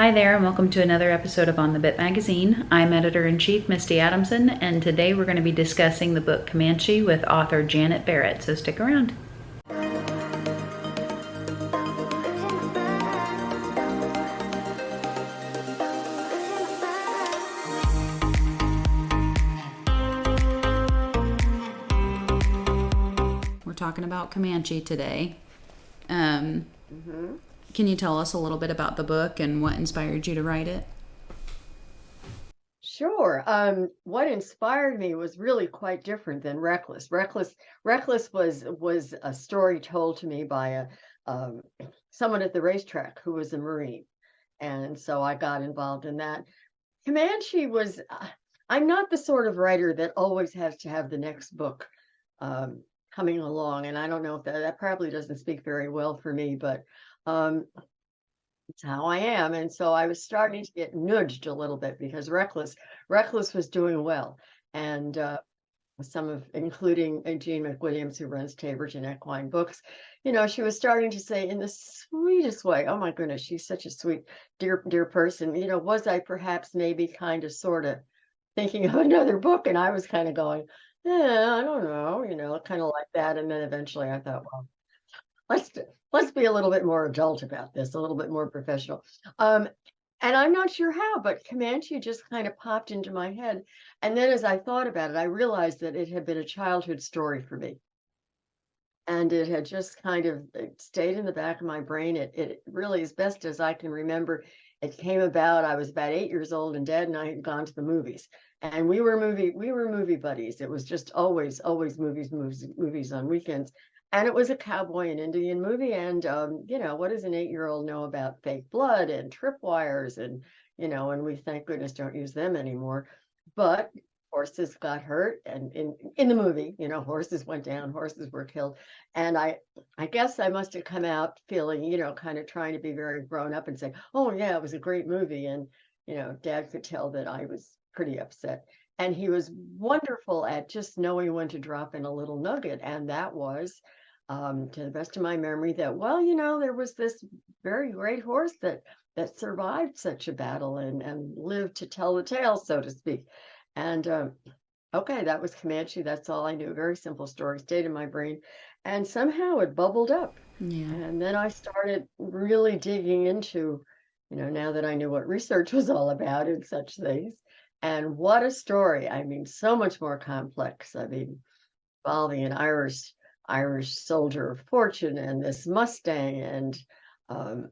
Hi there, and welcome to another episode of On the Bit Magazine. I'm editor-in-chief Misty Adamson, and today we're going to be discussing the book Comanche with author Janet Barrett, so stick around. We're talking about Comanche today. Can you tell us a little bit about the book and what inspired you to write it? Sure. What inspired me was really quite different than Reckless. Reckless was a story told to me by um, someone at the racetrack who was a Marine, and so I got involved in that. Comanche was. I'm not the sort of writer that always has to have the next book um, coming along, and I don't know if that probably doesn't speak very well for me, but um, it's how I am. And so I was starting to get nudged a little bit because Reckless was doing well. And some of, including Jean McWilliams, who runs Taberton Equine Books, she was starting to say in the sweetest way, oh my goodness, she's such a sweet, dear person. Was I perhaps maybe kind of sort of thinking of another book? And I was kind of going, yeah, I don't know, kind of like that. And then eventually I thought, well, let's let's be a little bit more adult about this, a little bit more professional. Um, and I'm not sure how, but Comanche just kind of popped into my head. And then as I thought about it, I realized that it had been a childhood story for me. And it had just kind of stayed in the back of my brain. It really, as best as I can remember, it came about. I was about 8 years old, and Dad and I had gone to the movies, and we were movie buddies. It was just always movies on weekends. And it was a cowboy and Indian movie. And what does an 8-year-old know about fake blood and tripwires and we thank goodness don't use them anymore. But horses got hurt, and in the movie, horses went down, horses were killed. And I guess I must have come out feeling, kind of trying to be very grown up and say, oh yeah, it was a great movie. And Dad could tell that I was pretty upset. And he was wonderful at just knowing when to drop in a little nugget. And that was, to the best of my memory, that, well, there was this very great horse that survived such a battle and lived to tell the tale, so to speak. And okay, that was Comanche. That's all I knew. Very simple story, stayed in my brain. And somehow it bubbled up. Yeah. And then I started really digging into, now that I knew what research was all about and such things. And what a story. I mean, so much more complex. I mean, involving an Irish soldier of fortune and this Mustang and um,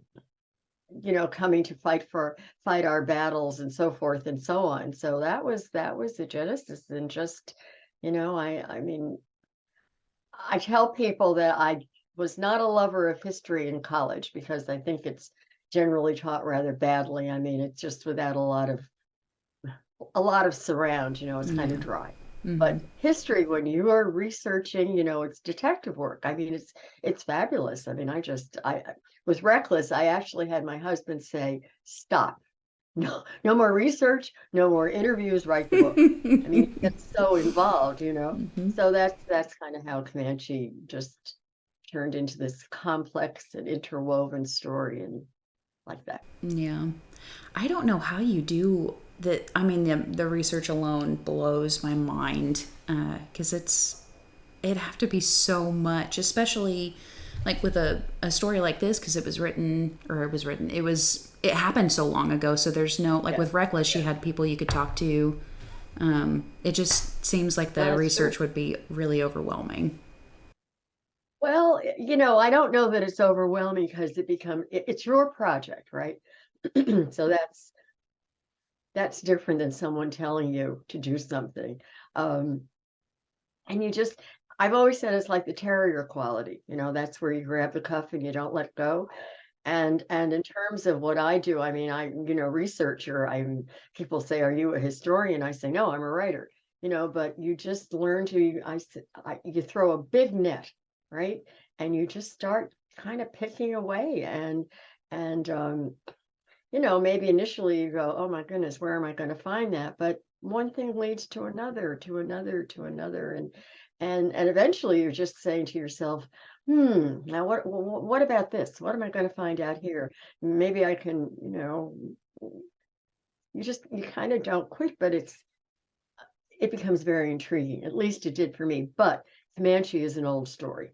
coming to fight our battles and so forth and so on. So that was the genesis. And just, I mean, I tell people that I was not a lover of history in college because I think it's generally taught rather badly. I mean, it's just without a lot of surround, it's kind Yeah. of dry. Mm-hmm. But history, when you are researching, it's detective work. I mean, it's fabulous. I mean, I was Reckless. I actually had my husband say, "Stop. No more research, no more interviews, write the book." I mean, it gets so involved. Mm-hmm. So that's kind of how Comanche just turned into this complex and interwoven story and like that. Yeah. I don't know how you do that. I mean, the research alone blows my mind because it'd have to be so much, especially like with a story like this because it happened so long ago. So there's no, like Yes, with Reckless, you yes. had people you could talk to. It just seems like the That's true. research would be really overwhelming. Well, I don't know that it's overwhelming because it's your project, right? So that's different than someone telling you to do something. Um, and I've always said it's like the terrier quality, that's where you grab the cuff and you don't let go. And in terms of what I do, I mean, researcher, people say, are you a historian? I say, no, I'm a writer, but you just learn you throw a big net, right? And you just start kind of picking away and maybe initially you go, oh my goodness, where am I going to find that? But one thing leads to another, to another, to another. And eventually you're just saying to yourself, now what about this? What am I going to find out here? Maybe I can, you kind of don't quit, but it becomes very intriguing. At least it did for me. But Comanche is an old story,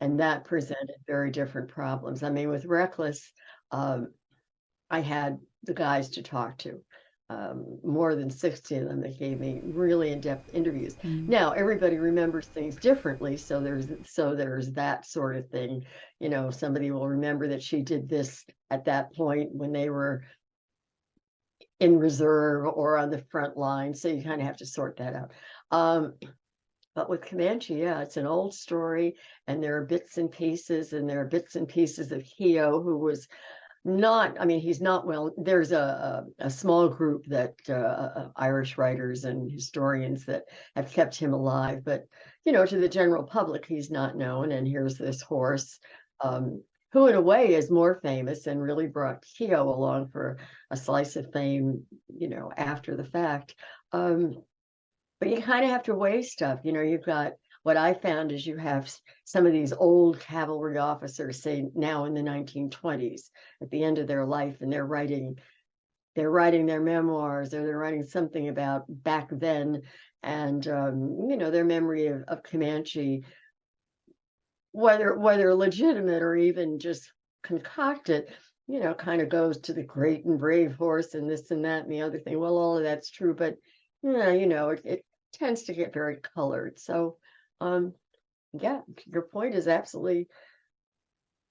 and that presented very different problems. I mean, with Reckless, um, I had the guys to talk to, more than 60 of them that gave me really in-depth interviews. Mm. Now, everybody remembers things differently, so there's that sort of thing. You know, somebody will remember that she did this at that point when they were in reserve or on the front line, so you kind of have to sort that out. But with Comanche, yeah, it's an old story, and there are bits and pieces, and there are bits and pieces of Heo, who was not, I mean, he's not well. There's a small group that Irish writers and historians that have kept him alive, but you know, to the general public, he's not known. And here's this horse, um, who in a way is more famous and really brought Keogh along for a slice of fame, you know, after the fact. Um, but you kind of have to weigh stuff. You know, you've got what I found is you have some of these old cavalry officers, say now in the 1920s, at the end of their life, and they're writing their memoirs, or they're writing something about back then, and you know, their memory of Comanche, whether legitimate or even just concocted, you know, kind of goes to the great and brave horse and this and that and the other thing. Well, all of that's true, but yeah, you know, it tends to get very colored. So, um, yeah, your point is absolutely,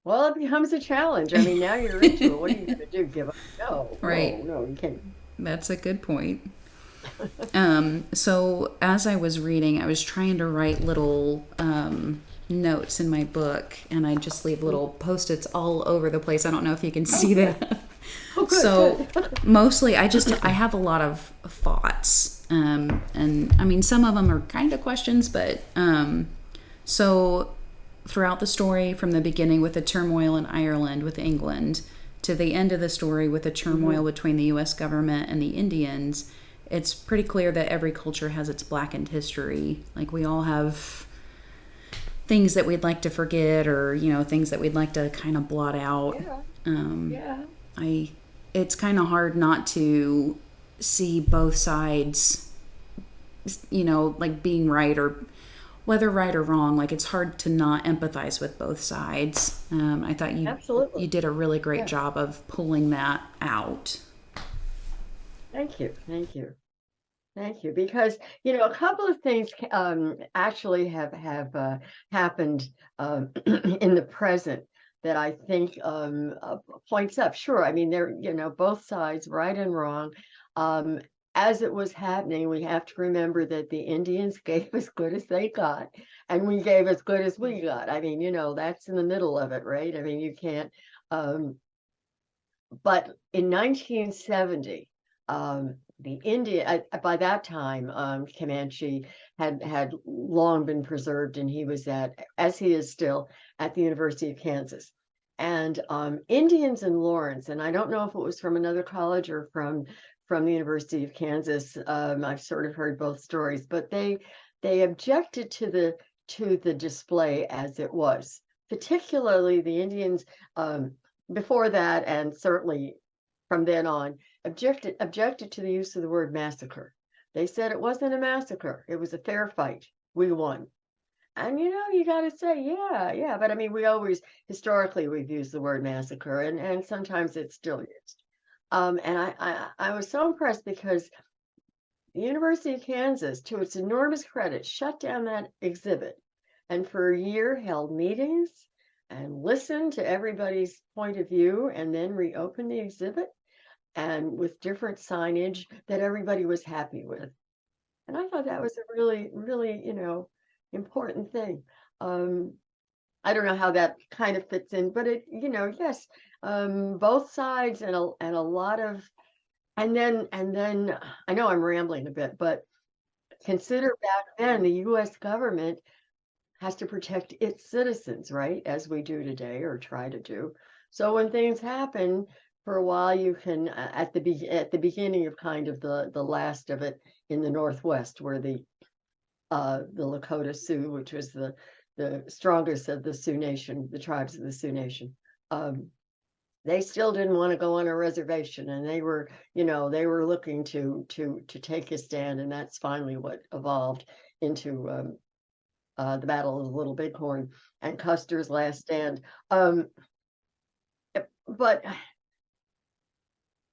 well, it becomes a challenge. I mean, now you're into it. What are you going to do? Give up? No, Right. no, no, you can't. That's a good point. So as I was reading, I was trying to write little notes in my book, and I just leave little post-its all over the place. I don't know if you can see Okay. that. Oh, good, So good. mostly, I have a lot of thoughts, and I mean some of them are kind of questions, but so throughout the story, from the beginning with the turmoil in Ireland with England to the end of the story with the turmoil Hmm. between the U.S. government and the Indians, it's pretty clear that every culture has its blackened history. Like we all have things that we'd like to forget, or things that we'd like to kind of blot out. Yeah, Um, yeah. I It's kind of hard not to see both sides, like being right or whether right or wrong. Like it's hard to not empathize with both sides. I thought you Absolutely. did a really great Yeah. job of pulling that out. Thank you. Thank you. Thank you. Because, you know, a couple of things actually have happened in the present that I think points up. Sure. I mean, they're, you know, both sides, right and wrong. Um, as it was happening, we have to remember that the Indians gave as good as they got, and we gave as good as we got. I mean, you know, that's in the middle of it, right? I mean, you can't. Um, but in 1970, the India by that time, Comanche had long been preserved, and he was as he is still, at the University of Kansas. And Indians in Lawrence, and I don't know if it was from another college or from the University of Kansas. I've sort of heard both stories, but they objected to the display as it was, particularly the Indians. Before that, and certainly from then on, objected to the use of the word massacre. They said it wasn't a massacre; it was a fair fight. We won. And you know, you got to say, yeah, yeah. But I mean, we always historically we've used the word massacre, and sometimes it's still used. And I was so impressed because the University of Kansas, to its enormous credit, shut down that exhibit, and for a year held meetings and listened to everybody's point of view, and then reopened the exhibit, and with different signage that everybody was happy with. And I thought that was a really, really, you know, important thing. Um, I don't know how that kind of fits in, but it, you know, yes, both sides, and a lot of, and then I know I'm rambling a bit, but consider back then the U.S. government has to protect its citizens, right? As we do today, or try to do. So when things happen, for a while, you can at the beginning of kind of the last of it in the Northwest, where the Lakota Sioux, which was the strongest of the Sioux Nation, the tribes of the Sioux Nation. Um, they still didn't want to go on a reservation, and they were, they were looking to take a stand, and that's finally what evolved into the Battle of Little Bighorn and Custer's last stand. Um, but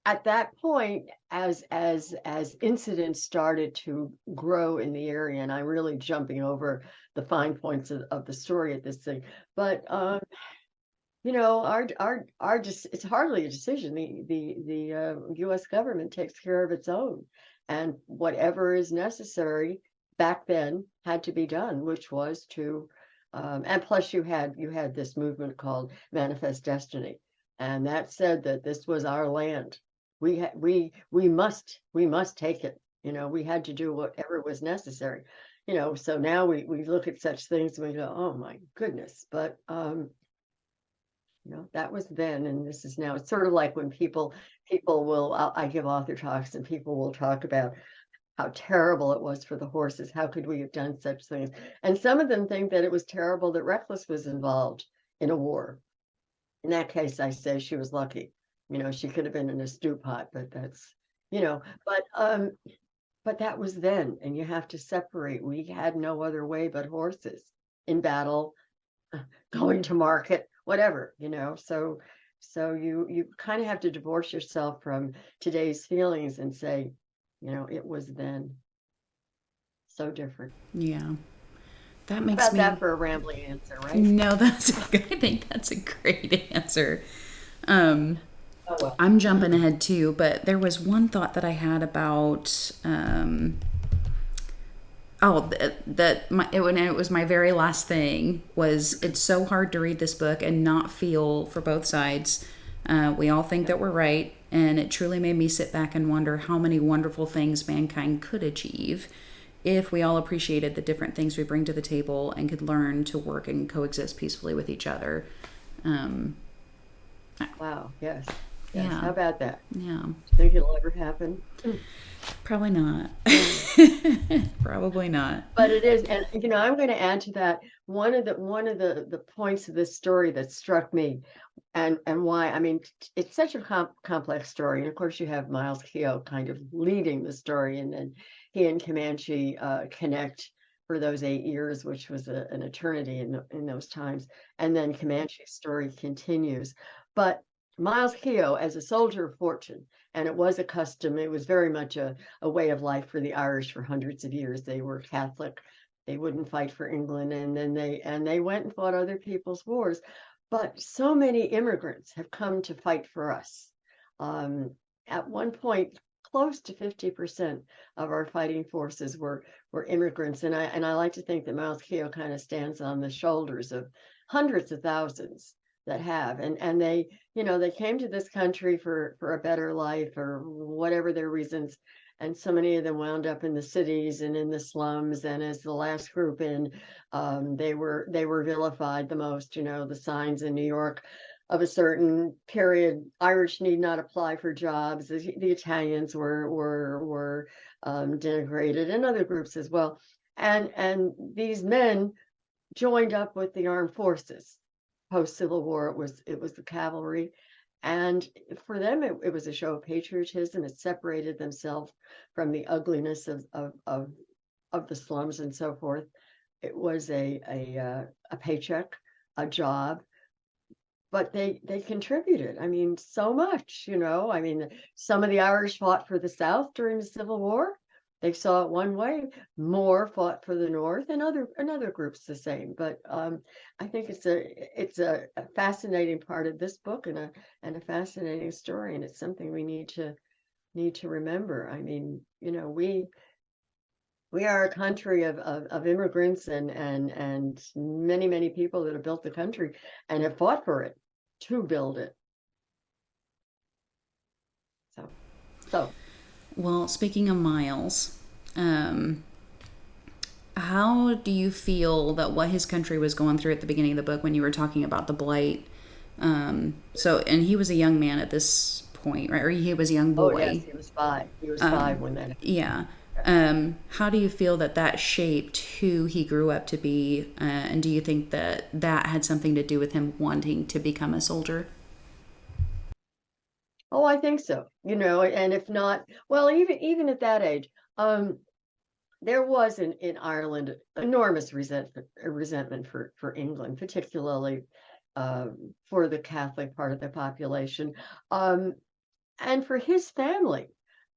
at that point, as incidents started to grow in the area, and I'm really jumping over the fine points of the story at this thing, but our just it's hardly a decision. The U.S. government takes care of its own, and whatever is necessary back then had to be done, which was to, and plus you had this movement called Manifest Destiny, and that said that this was our land. We must take it. We had to do whatever was necessary. So now we look at such things and we go, oh my goodness, but that was then, and this is now. It's sort of like when people will, I give author talks, and people will talk about how terrible it was for the horses. How could we have done such things? And some of them think that it was terrible that Reckless was involved in a war. In that case, I say she was lucky. She could have been in a stew pot, but that's, you know, but that was then, and you have to separate. We had no other way but horses in battle, going to market, whatever, so you kind of have to divorce yourself from today's feelings and say, it was then so different. Yeah. That How makes about me. that for a rambling answer, right? No, I think that's a great answer. Um, Oh well. I'm jumping ahead too, but there was one thought that I had about when it was my very last thing was it's so hard to read this book and not feel for both sides. We all think that we're right, and it truly made me sit back and wonder how many wonderful things mankind could achieve if we all appreciated the different things we bring to the table and could learn to work and coexist peacefully with each other. Um, Wow. Yes. Yes. yeah, How about that? yeah, Think it'll ever happen? probably not. Probably not. But it is, and I'm going to add to that one of the points of this story that struck me, and why. I mean, it's such a complex story, and of course you have Miles Keogh kind of leading the story, and then he and Comanche connect for those 8 years, which was an eternity in those times, and then Comanche's story continues. But Miles Keogh, as a soldier of fortune, and it was a custom, it was very much a way of life for the Irish for hundreds of years. They were Catholic. They wouldn't fight for England, and then they went and fought other people's wars. But so many immigrants have come to fight for us. Um, at one point, close to 50% of our fighting forces were immigrants, and I like to think that Miles Keogh kind of stands on the shoulders of hundreds of thousands that have, and they came to this country for a better life or whatever their reasons, and so many of them wound up in the cities and in the slums, and as the last group in, they were vilified the most. The signs in New York of a certain period, Irish need not apply for jobs. The Italians were denigrated, and other groups as well, and these men joined up with the armed forces. Post Civil War, it was the cavalry, and for them it was a show of patriotism. It separated themselves from the ugliness of the slums and so forth. It was a paycheck, a job, but they contributed. I mean, so much. I mean, some of the Irish fought for the South during the Civil War. They saw it one way. More fought for the North, and other groups the same. But I think it's a fascinating part of this book, and a fascinating story, and it's something we need to remember. I mean, we are a country of immigrants, and many people that have built the country and have fought for it to build it. So Well, speaking of Miles, um, how do you feel that what his country was going through at the beginning of the book when you were talking about the blight? And he was a young man at this point, right? Or he was a young oh yes, boy. he was 5. He was Um, 5 when that yeah. happened. How do you feel that shaped who he grew up to be? And do you think that had something to do with him wanting to become a soldier? Oh, I think so. And if not, well, even at that age, um, there was in Ireland enormous resentment for England, particularly for the Catholic part of the population, um, and for his family.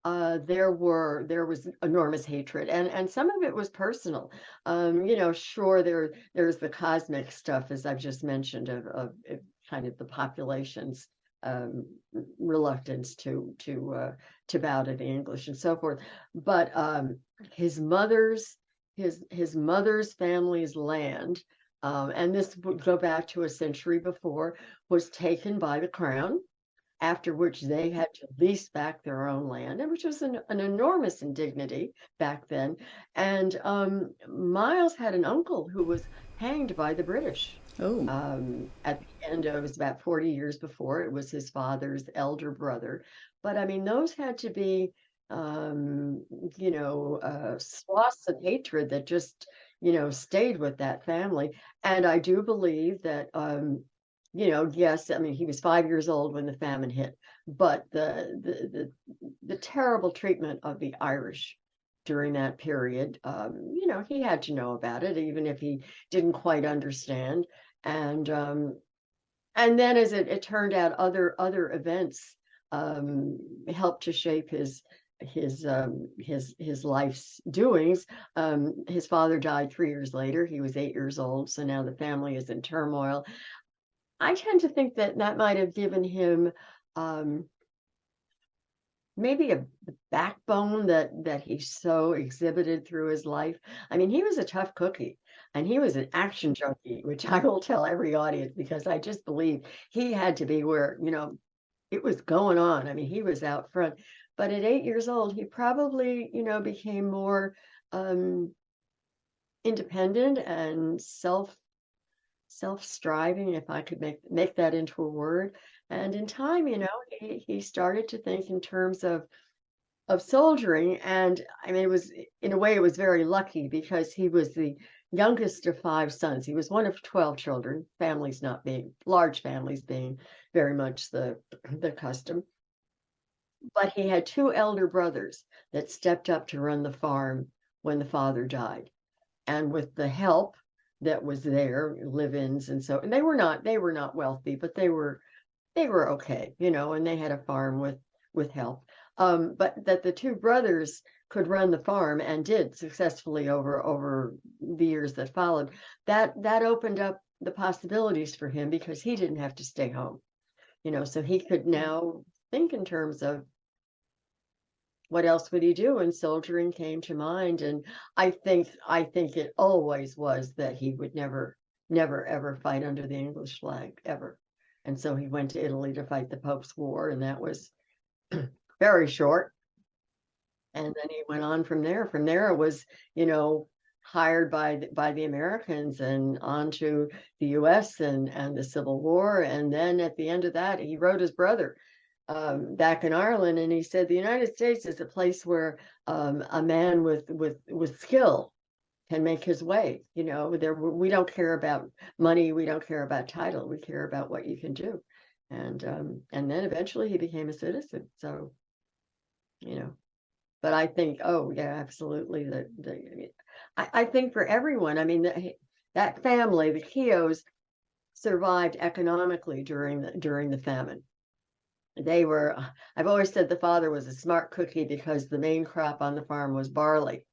There was enormous hatred, and some of it was personal. Sure, there's the cosmic stuff, as I've just mentioned, of kind of the population's um, reluctance to bow to the English and so forth. But his mother's his mother's family's land, and this would go back to a century before, was taken by the crown, after which they had to lease back their own land, and which was an enormous indignity back then. And Miles had an uncle who was hanged by the British. Oh, At the end, it was about 40 years before. It was his father's elder brother. But I mean, those had to be, swaths of hatred that just, stayed with that family. And I do believe that, yes, I mean, he was 5 years old when the famine hit, but the terrible treatment of the Irish during that period, he had to know about it, even if he didn't quite understand. And and then, as it turned out, other events helped to shape his life's doings. His father died 3 years later. He was 8 years old, so now the family is in turmoil. I tend to think that that might have given him um, maybe a backbone that he so exhibited through his life. I mean, he was a tough cookie, and he was an action junkie, which I will tell every audience, because I just believe he had to be where, it was going on. I mean, he was out front. But at 8 years old, he probably, became more um, independent and self-striving, if I could make that into a word. And in time, he started to think in terms of soldiering. And I mean, it was, in a way, it was very lucky, because he was the youngest of five sons. He was one of 12 children, families not being large, families being very much the custom. But he had two elder brothers that stepped up to run the farm when the father died. And with the help that was there, live-ins, and they were not wealthy, but they were okay, and they had a farm with help. But that the two brothers could run the farm, and did successfully over the years that followed, that opened up the possibilities for him, because he didn't have to stay home, so he could now think in terms of what else would he do? And soldiering came to mind. And I think it always was that he would never ever fight under the English flag, ever. And so he went to Italy to fight the Pope's War, and that was very short. And then he went on from there. From there, it was, hired by the Americans, and on to the U.S. and the Civil War. And then at the end of that, he wrote his brother, back in Ireland, and he said the United States is a place where a man with skill can make his way. There, we don't care about money, we don't care about title, we care about what you can do. And then eventually he became a citizen. So, you know, but I think, oh yeah, absolutely. I think for everyone, I mean, that family, the Keoghs, survived economically during the famine. I've always said the father was a smart cookie, because the main crop on the farm was barley.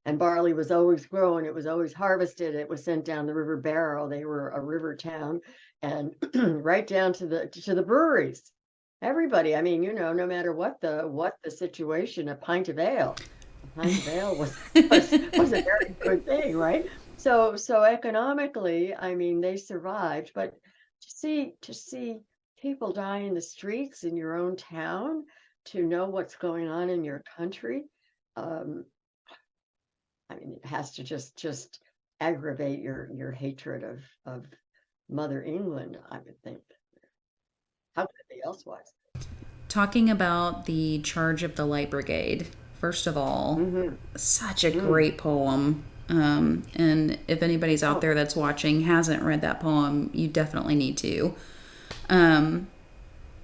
And barley was always grown, it was always harvested, it was sent down the River Barrow. They were a river town, and right down to the breweries. Everybody, I mean, no matter what the situation, a pint of ale was a very good thing, right? So economically, I mean, they survived. But to see people die in the streets in your own town, to know what's going on in your country, um, I mean, it has to just aggravate your hatred of Mother England, I would think. How could it be elsewise? talking about the Charge of the Light Brigade, first of all, Mm-hmm. such a Mm. great poem. And if anybody's out Oh, there that's watching hasn't read that poem, you definitely need to. Um,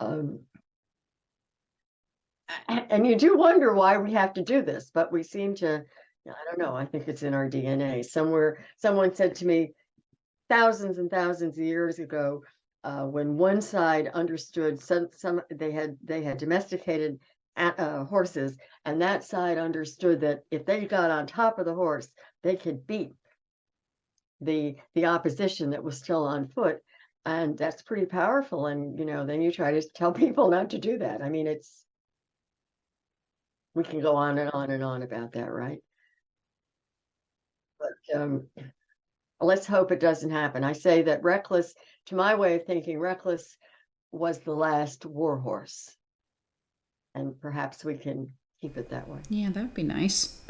Um, and you do wonder why we have to do this, but we seem to, I don't know, I think it's in our DNA. Somewhere, someone said to me thousands and thousands of years ago, when one side understood some they had domesticated horses, and that side understood that if they got on top of the horse, they could beat the opposition that was still on foot. And that's pretty powerful. And then you try to tell people not to do that. I mean, we can go on and on and on about that, right? But let's hope it doesn't happen. I say that Reckless, to my way of thinking, Reckless was the last war horse, and perhaps we can keep it that way. Yeah, that would be nice.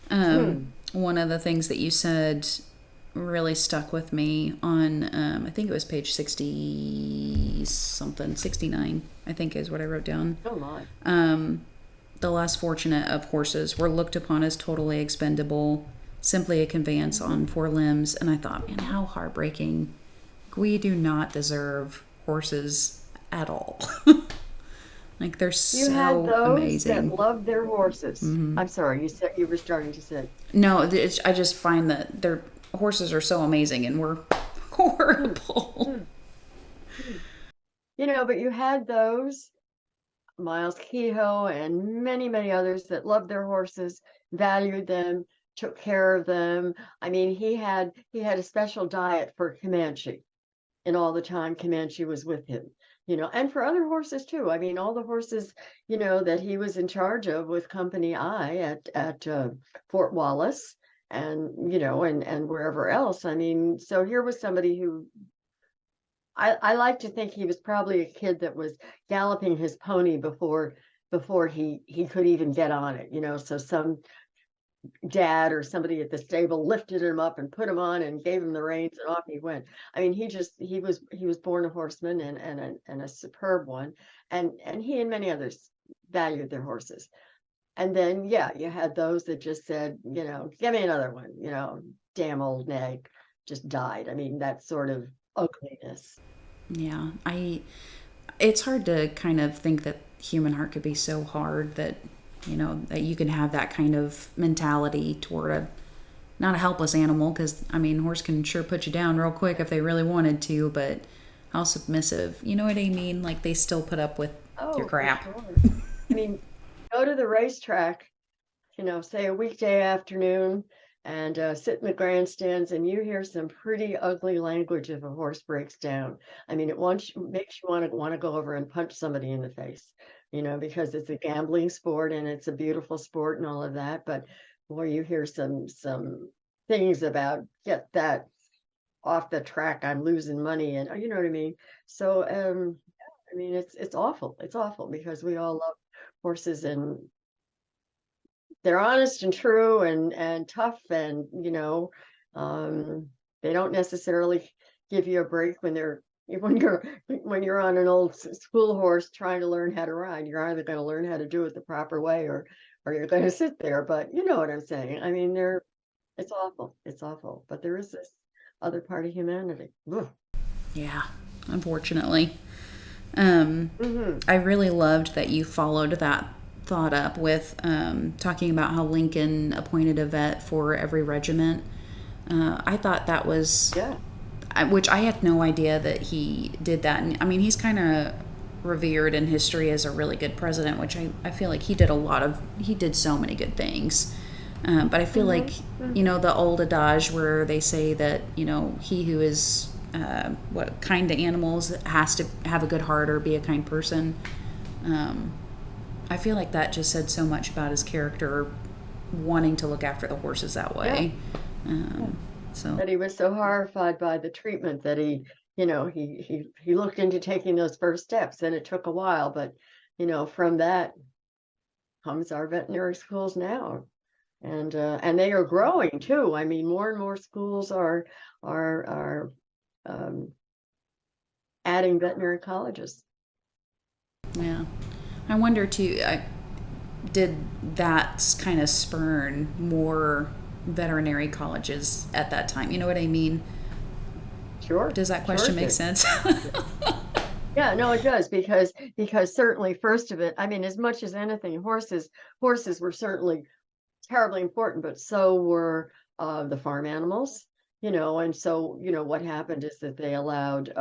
One of the things that you said really stuck with me on, I think it was page 60 something, 69, I think is what I wrote down. Oh my. The less fortunate of horses were looked upon as totally expendable, simply a conveyance on four limbs. And I thought, man, how heartbreaking. We do not deserve horses at all. Like, they're You had so those amazing. that loved their horses. I'm sorry, you said you were starting to say. No, I just find that their horses are so amazing and we're horrible. But you had those, Miles Kehoe and many, many others that loved their horses, valued them, took care of them. I mean, he had a special diet for Comanche, and all the time Comanche was with him. And for other horses too. I mean, all the horses, that he was in charge of with Company I at Fort Wallace, and and wherever else. I mean, so here was somebody who I like to think he was probably a kid that was galloping his pony before he could even get on it. So some dad or somebody at the stable lifted him up and put him on and gave him the reins, and off he went. I mean, he was born a horseman, and a superb one, and he and many others valued their horses. And then you had those that just said, give me another one, damn old nag, just died. I mean, that sort of ugliness. Yeah, it's hard to kind of think that human heart could be so hard that, that you can have that kind of mentality toward not a helpless animal, because, I mean, horse can sure put you down real quick if they really wanted to, but how submissive. You know what I mean? Like, they still put up with your Oh, for crap. sure. I mean, go to the racetrack, say a weekday afternoon, and sit in the grandstands, and you hear some pretty ugly language if a horse breaks down. I mean, makes you want to go over and punch somebody in the face, because it's a gambling sport and it's a beautiful sport and all of that. But boy, you hear some things about get that off the track. I'm losing money, and you know what I mean. So, I mean, it's awful. It's awful because we all love horses, and they're honest and true and tough, and they don't necessarily give you a break when you're on an old school horse trying to learn how to ride. You're either going to learn how to do it the proper way, or you're going to sit there. But you know what I'm saying. I mean, it's awful. It's awful. But there is this other part of humanity. Ugh. Yeah, unfortunately. Mm-hmm. I really loved that you followed that thought up with talking about how Lincoln appointed a vet for every regiment. I thought that was, Yeah. which I had no idea that he did that. And I mean, he's kind of revered in history as a really good president, which I feel like he did so many good things. But I feel like, the old adage where they say that, he who is kind to animals has to have a good heart or be a kind person. I feel like that just said so much about his character, wanting to look after the horses that way. So That he was so horrified by the treatment that he looked into taking those first steps, and it took a while, but from that comes our veterinary schools now, and they are growing too. I mean, more and more schools are adding veterinary colleges. yeah, I wonder too. Did that kind of spurn more veterinary colleges at that time? You know what I mean? Sure. Does that Sure question it make did. sense? Yeah, no, it does because certainly first of it, I mean, as much as anything, horses were certainly terribly important, but so were the farm animals, and so what happened is that they allowed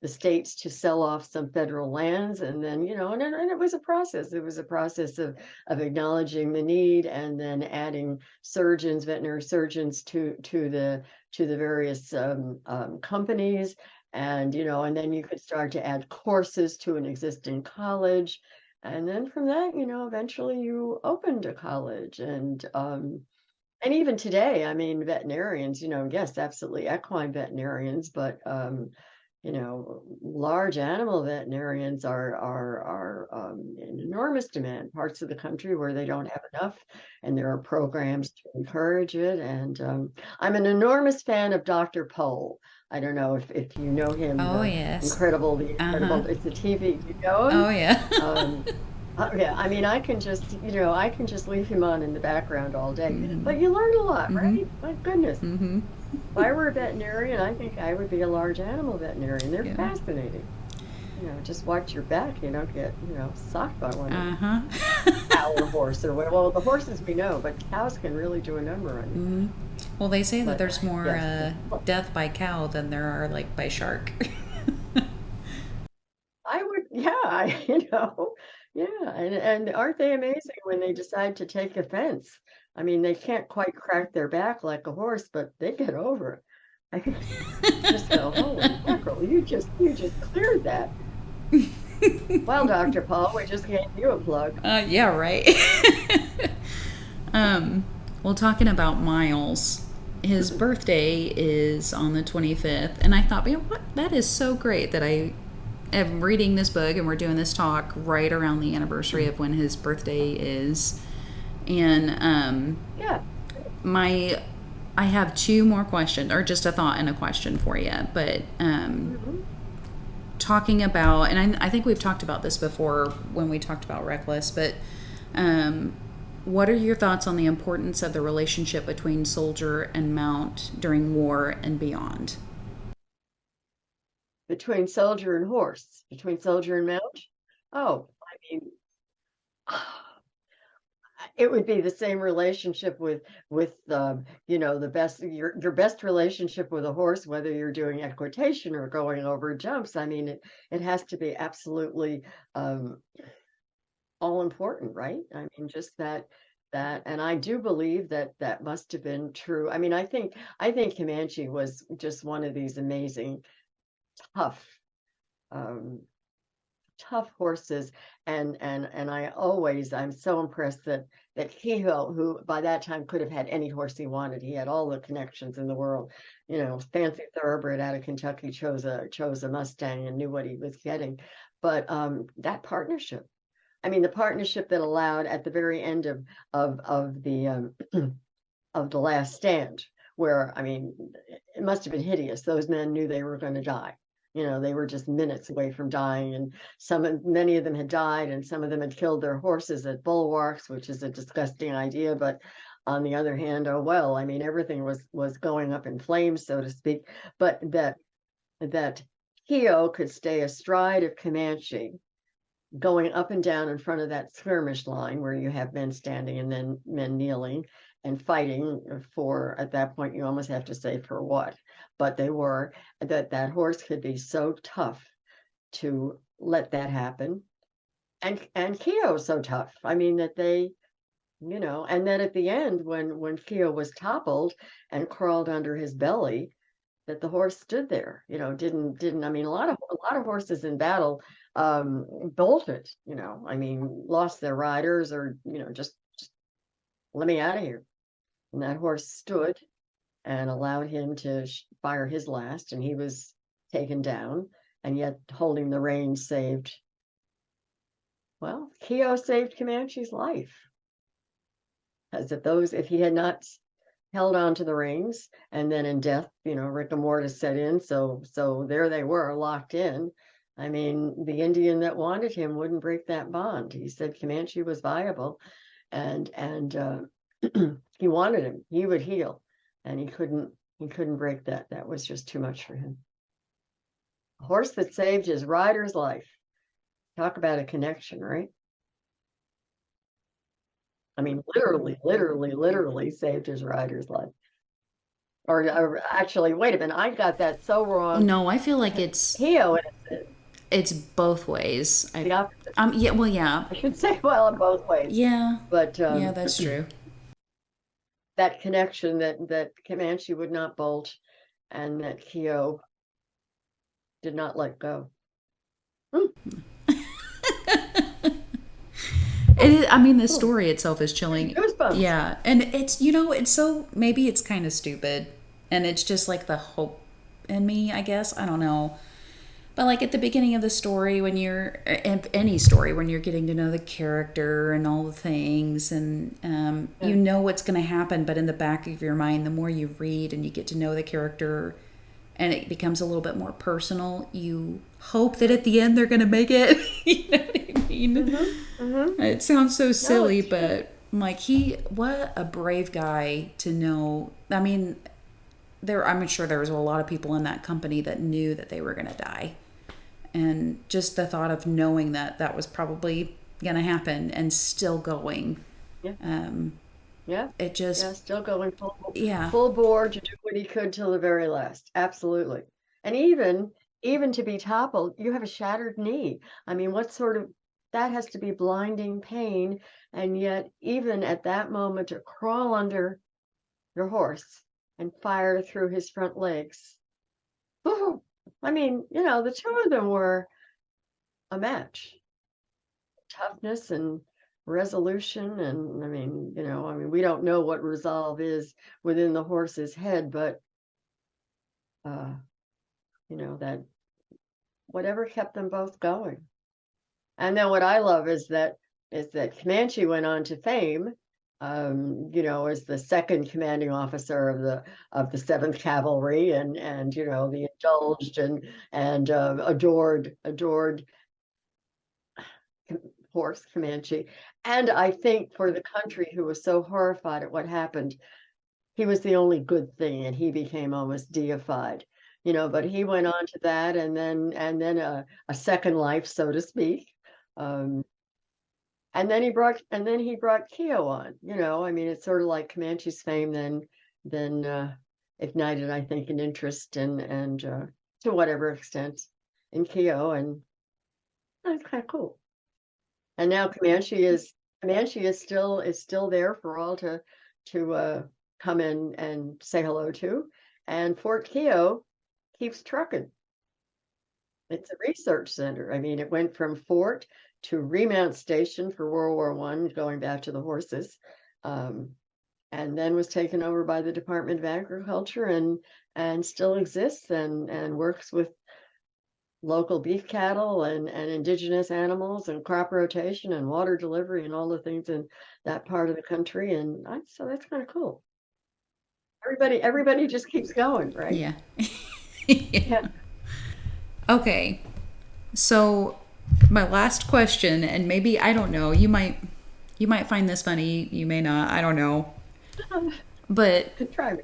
the states to sell off some federal lands, and then and it was a process. It was a process of acknowledging the need, and then adding surgeons, veterinary surgeons, to the various companies, and then you could start to add courses to an existing college, and then from that, eventually you opened a college, and even today, I mean, veterinarians, yes, absolutely equine veterinarians, but large animal veterinarians are in enormous demand. Parts of the country where they don't have enough, and there are programs to encourage it. And I'm an enormous fan of Dr. Pole. I don't know if you know him, Oh yes. the Uh huh. incredible. It's a TV. You know him? Oh yeah. Um, yeah, I mean, I can just leave him on in the background all day. Mhm. But you learn a lot, Mhm. right? My goodness. Mhm. If I were a veterinarian, I think I would be a large animal veterinarian. They're Yeah. fascinating. Just watch your back, get, socked by one of Uh huh. cow or horse or what. Well, the horses we know, but cows can really do a number on you. Mhm. Well, they say that But there's more yes, death by cow than there are like by shark. I would, yeah, yeah, and aren't they amazing when they decide to take offense? I mean, they can't quite crack their back like a horse, but they get over it. I just go, holy mackerel, you just cleared that. Well, Dr. Paul, we just gave you a plug. Yeah, right. um, well, talking about Miles, his birthday is on the 25th, and I thought, man, what? That is so great that I am reading this book and we're doing this talk right around the anniversary of when his birthday is. And Yeah. my I have two more questions, or just a thought and a question for you. But Mhm. talking about, and I think we've talked about this before when we talked about Reckless, but um, what are your thoughts on the importance of the relationship between soldier and mount during war and beyond? Between soldier and horse, between soldier and mount. Oh, I mean, it would be the same relationship with the best your best relationship with a horse, whether you're doing equitation or going over jumps. I mean, it has to be absolutely um, all important, right? I mean, just that, and I do believe that that must have been true. I mean, I think Comanche was just one of these amazing, tough. Um, Tough horses, and I'm so impressed that Kehoe, who by that time could have had any horse he wanted, he had all the connections in the world. Fancy thoroughbred out of Kentucky chose a Mustang and knew what he was getting. But that partnership, I mean, the partnership that allowed at the very end of the of the Last Stand, where, I mean, it must have been hideous. Those men knew they were going to die. They were just minutes away from dying, and many of them had died, and some of them had killed their horses at bulwarks, which is a disgusting idea. But on the other hand, oh well, I mean, everything was going up in flames, so to speak. But that Keogh could stay astride of Comanche, going up and down in front of that skirmish line where you have men standing and then men kneeling and fighting for, at that point, you almost have to say for what, but they were, that horse could be so tough to let that happen. And Keo so tough. I mean, that and then at the end, when Keo was toppled and crawled under his belly, that the horse stood there, didn't, I mean, a lot of horses in battle bolted, I mean, lost their riders, or, just let me out of here. And that horse stood and allowed him to fire his last, and he was taken down, and yet holding the reins saved, well, Keo saved Comanche's life. As if he had not held on to the reins, and then in death, rigor mortis set in. So there they were, locked in. I mean, the Indian that wanted him wouldn't break that bond. He said Comanche was viable, and he wanted him. He would heal, and he couldn't break that. That was just too much for him. A horse that saved his rider's life. Talk about a connection, right? I mean, literally saved his rider's life. Or actually, wait a minute, I got that so wrong. No, I feel like it's Heo, it's both ways. the opposite. Yeah, well, yeah. I should say, well, in both ways. Yeah. But Yeah, that's true. that connection that Comanche would not bolt and that Heo did not let go. Hmm. I mean, the story itself is chilling. Goosebumps. Yeah, and it's so maybe it's kind of stupid, and it's just like the hope in me, I guess. I don't know, but like at the beginning of the story, when you're in any story, when you're getting to know the character and all the things, and you know what's going to happen, but in the back of your mind, the more you read and you get to know the character, and it becomes a little bit more personal, you hope that at the end they're going to make it. You know what I mean? It sounds so silly, but I'm like, what a brave guy to know. I mean, I'm sure there was a lot of people in that company that knew that they were going to die. And just the thought of knowing that that was probably going to happen and still going. Yeah. Yeah. It just. Yeah, still going full bore to do what he could till the very last. Absolutely. And even to be toppled, you have a shattered knee. I mean, that has to be blinding pain. And yet, even at that moment, to crawl under your horse and fire through his front legs. Ooh, I mean, the two of them were a match. Toughness and resolution, and I mean, we don't know what resolve is within the horse's head, but that whatever kept them both going. And then what I love is that Comanche went on to fame, as the second commanding officer of the 7th Cavalry, and the indulged and adored horse Comanche. And I think for the country, who was so horrified at what happened, he was the only good thing, and he became almost deified. But he went on to that, and then a second life, so to speak. And then he brought Keo on. I mean, it's sort of like Comanche's fame then ignited, I think, an interest and to whatever extent in Keo, and that's kind of cool. And now Comanche is still there for all to come in and say hello to, and Fort Keo keeps trucking. It's a research center. I mean, it went from fort to remount station for World War I, going back to the horses, and then was taken over by the Department of Agriculture, and still exists and works with local beef cattle and indigenous animals and crop rotation and water delivery and all the things in that part of the country. And so that's kind of cool. Everybody just keeps going, right? Yeah. Yeah. Okay. So my last question, and maybe, I don't know, you might find this funny, you may not, I don't know. But Try me.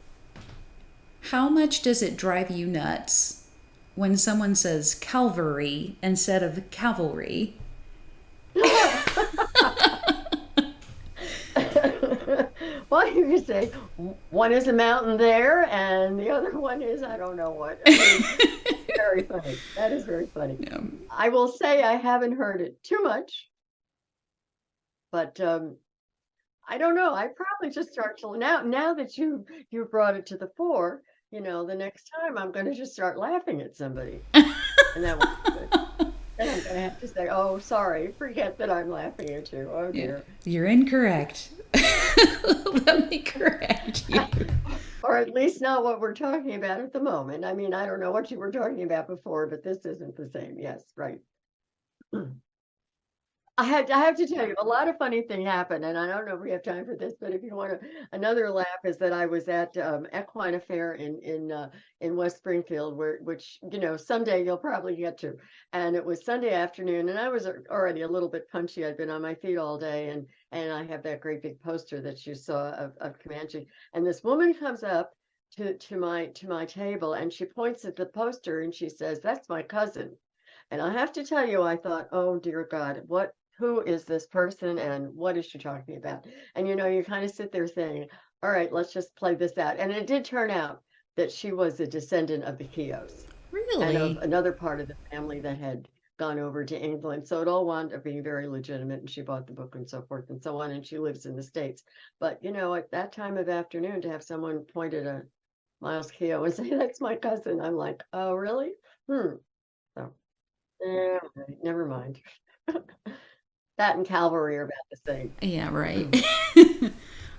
How much does it drive you nuts when someone says Calvary instead of cavalry? Well, you could say one is a mountain there, and the other one is, I don't know what. I mean, very funny. That is very funny. Yeah. I will say I haven't heard it too much, but I don't know. I probably just start to now that you brought it to the fore. The next time I'm going to just start laughing at somebody, and that was good. Then I'm going to have to say, "Oh, sorry, forget that I'm laughing at you." Oh dear. Yeah. You're incorrect. Let me correct you. Or at least not what we're talking about at the moment. I mean, I don't know what you were talking about before, but this isn't the same. Yes, right. I have to tell you, a lot of funny thing happened, and I don't know if we have time for this, but if you want another laugh, is that I was at Equine Affair in West Springfield, which someday you'll probably get to, and it was Sunday afternoon, and I was already a little bit punchy. I'd been on my feet all day, and I have that great big poster that you saw of Comanche, and this woman comes up to my table, and she points at the poster and she says, "That's my cousin." And I have to tell you, I thought, "Oh dear God, who is this person and what is she talking about?" And you kind of sit there saying, "All right, let's just play this out." And it did turn out that she was a descendant of the Keoghs and of Really? another part of the family that had gone over to England. So it all wound up being very legitimate. And she bought the book and so forth and so on. And she lives in the States. But, at that time of afternoon, to have someone point at a Miles Keogh and say, "That's my cousin," I'm like, "Oh, really? Hmm." So, yeah, right, never mind. That and Calvary are about the same. Yeah, right.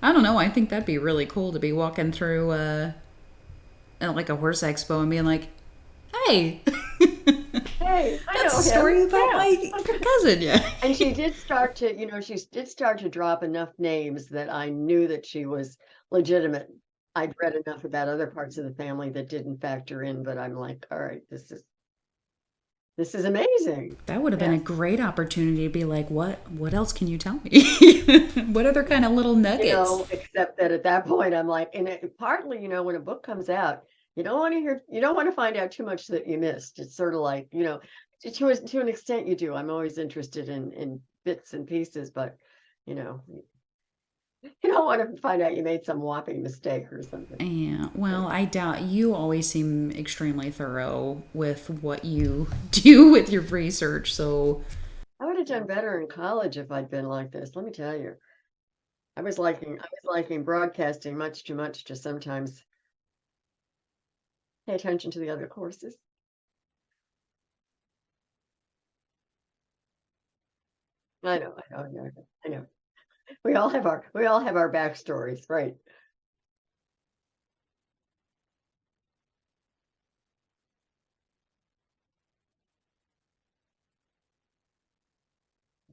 I don't know. I think that'd be really cool to be walking through like a horse expo and being like, "Hey, Hey, I that's a know him. story about Yeah. my cousin." Yeah. And she did start to drop enough names that I knew that she was legitimate. I'd read enough about other parts of the family that didn't factor in, but I'm like, all right, this is amazing. That would have been a Yes. great opportunity to be like, what else can you tell me? What other kind of little nuggets? Except that at that point I'm like, and partly, when a book comes out, you don't want to find out too much that you missed. It's sort of like, to an extent you do. I'm always interested in bits and pieces, but you know, you don't want to find out you made some whopping mistake or something. Yeah, So well, I doubt you always seem extremely thorough with what you do with your research. So, I would have done better in college if I'd been like this. Let me tell you, I was liking broadcasting much too much to sometimes pay attention to the other courses. I know. We all have our backstories, right?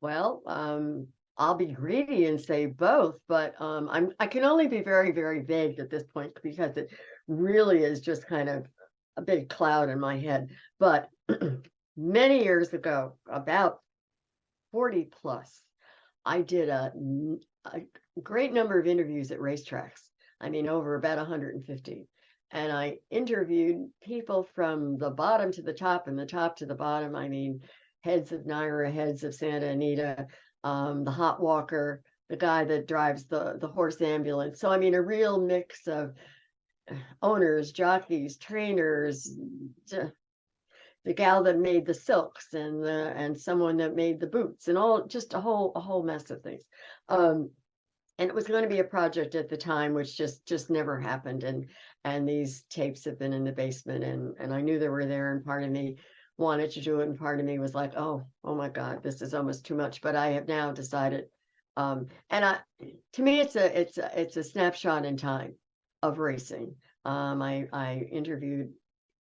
Well, I'll be greedy and say both, but I can only be very, very vague at this point because it really is just kind of a big cloud in my head. But many years ago, about 40 plus, I did a great number of interviews at racetracks. I mean, over about 150. And I interviewed people from the bottom to the top and the top to the bottom. I mean, heads of Naira, heads of Santa Anita, the hot walker, the guy that drives the horse ambulance. So, I mean, a real mix of owners, jockeys, trainers, the gal that made the silks and someone that made the boots and all just a whole mess of things. Um, and it was going to be a project at the time which just never happened, and these tapes have been in the basement, and I knew they were there, and part of me wanted to do it and part of me was like, oh my God, this is almost too much, but I have now decided, and I to me it's a snapshot in time of racing. I interviewed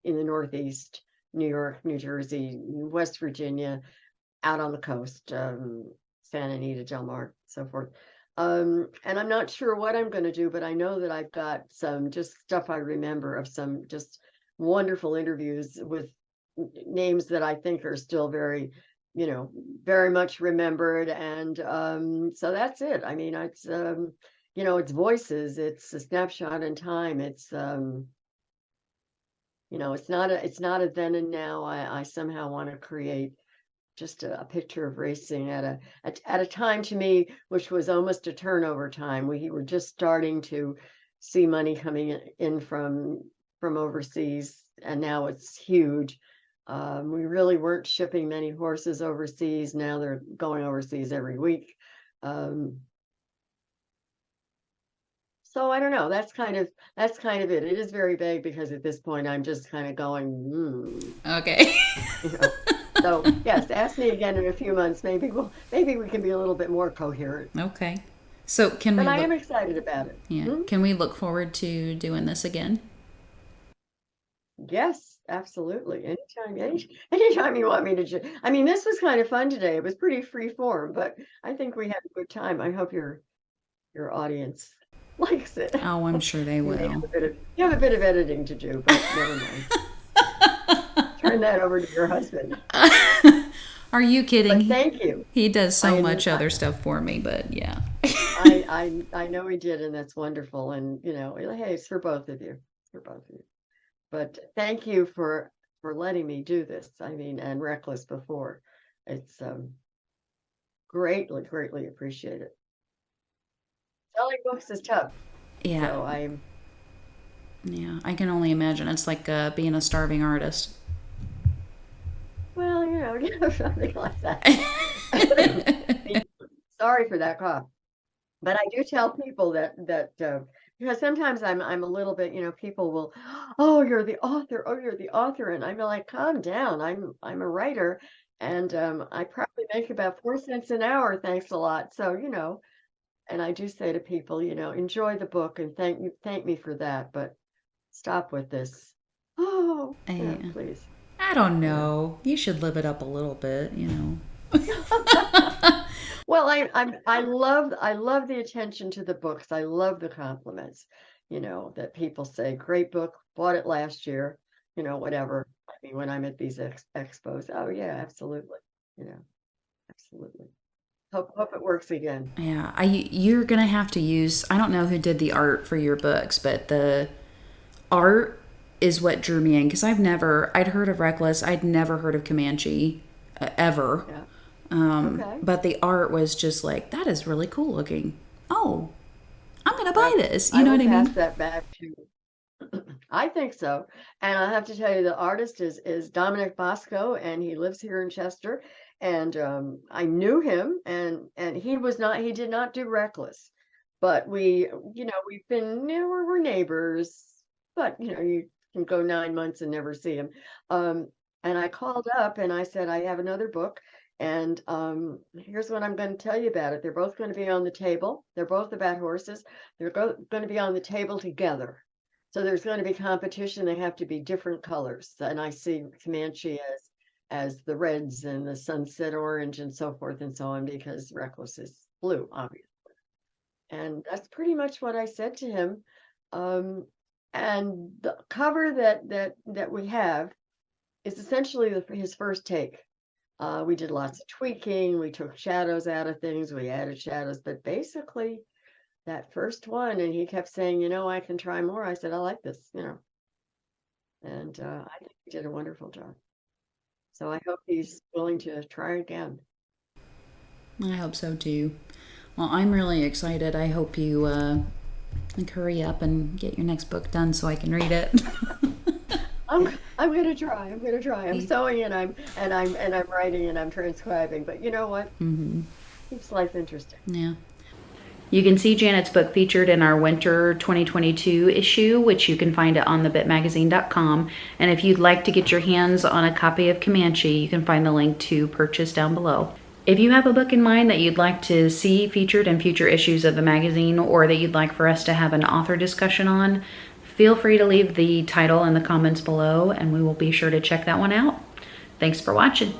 in the Northeast, New York, New Jersey, West Virginia, out on the coast, Santa Anita, Del Mar, so forth. And I'm not sure what I'm going to do, but I know that I've got some just stuff I remember of some just wonderful interviews with names that I think are still very, very much remembered. And so that's it. I mean, it's voices, it's a snapshot in time. It's not a then and now. I somehow want to create just a picture of racing at a time to me which was almost a turnover time. We were just starting to see money coming in from overseas, and now it's huge. We really weren't shipping many horses overseas. Now they're going overseas every week. Um, so I don't know. That's kind of it. It is very vague because at this point I'm just kind of going, okay. you know. So yes, ask me again in a few months. Maybe we can be a little bit more coherent. Okay. So, can But we I am look excited about it. yeah, Hmm? can we look forward to doing this again? Yes, absolutely. Anytime you want me to. I mean, this was kind of fun today. It was pretty free form, but I think we had a good time. I hope your audience likes it. Oh, I'm sure they You may have will. a bit of editing to do, but never mind. Turn that over to your husband. Are you kidding? But thank you. He does so I much other stuff for me, but yeah. I know he did, and that's wonderful. And hey, it's for both of you. for both of you. But thank you for letting me do this. I mean, and Reckless before. It's greatly appreciated. Selling books is tough. Yeah. So I'm Yeah. I can only imagine. It's like being a starving artist. well, something like that. Sorry for that cough. But I do tell people that because sometimes I'm a little bit, people will, oh, you're the author, oh, you're the author, and I'm like, calm down, I'm a writer, and I probably make about 4 cents an hour, thanks a lot. So and I do say to people, enjoy the book and thank me for that, but stop with this. Oh, I, please, I don't you know. know. You should live it up a little bit, you know. Well, I love the attention to the books. I love the compliments, that people say, great book, bought it last year, whatever. I mean, when I'm at these expos, oh yeah, absolutely, you know, absolutely. Hope it works again. Yeah, you're gonna have to use. I don't know who did the art for your books, but the art is what drew me in because I'd heard of Reckless, I'd never heard of Comanche, ever. Yeah. Okay. But the art was just like that is really cool looking. Oh, I'm gonna buy Well, this. You I know will what I pass mean? that back to I think so. And I have to tell you, the artist is Dominic Bosco, and he lives here in Chester. And I knew him, and he did not do Reckless, but we've been, we're neighbors, but you can go 9 months and never see him. Um, and I called up and I said, I have another book, and here's what I'm going to tell you about it. They're both going to be on the table. They're both about horses. They're going to be on the table together. So there's going to be competition. They have to be different colors. And I see Comanche as the reds and the sunset orange and so forth and so on, because Reckless is blue, obviously. And that's pretty much what I said to him. Um, and the cover that we have is essentially his first take. We did lots of tweaking. We took shadows out of things. We added shadows, but basically that first one, and he kept saying, I can try more. I said, I like this, and I think he did a wonderful job. So I hope he's willing to try again. I hope so too. Well, I'm really excited. I hope you like hurry up and get your next book done so I can read it. I'm gonna try. I'm gonna try. I'm sewing and I'm writing and I'm transcribing. But you know what? Mm-hmm. Keeps life interesting. Yeah. You can see Janet's book featured in our winter 2022 issue, which you can find at onthebitmagazine.com. And if you'd like to get your hands on a copy of Comanche, you can find the link to purchase down below. If you have a book in mind that you'd like to see featured in future issues of the magazine, or that you'd like for us to have an author discussion on, feel free to leave the title in the comments below and we will be sure to check that one out. Thanks for watching.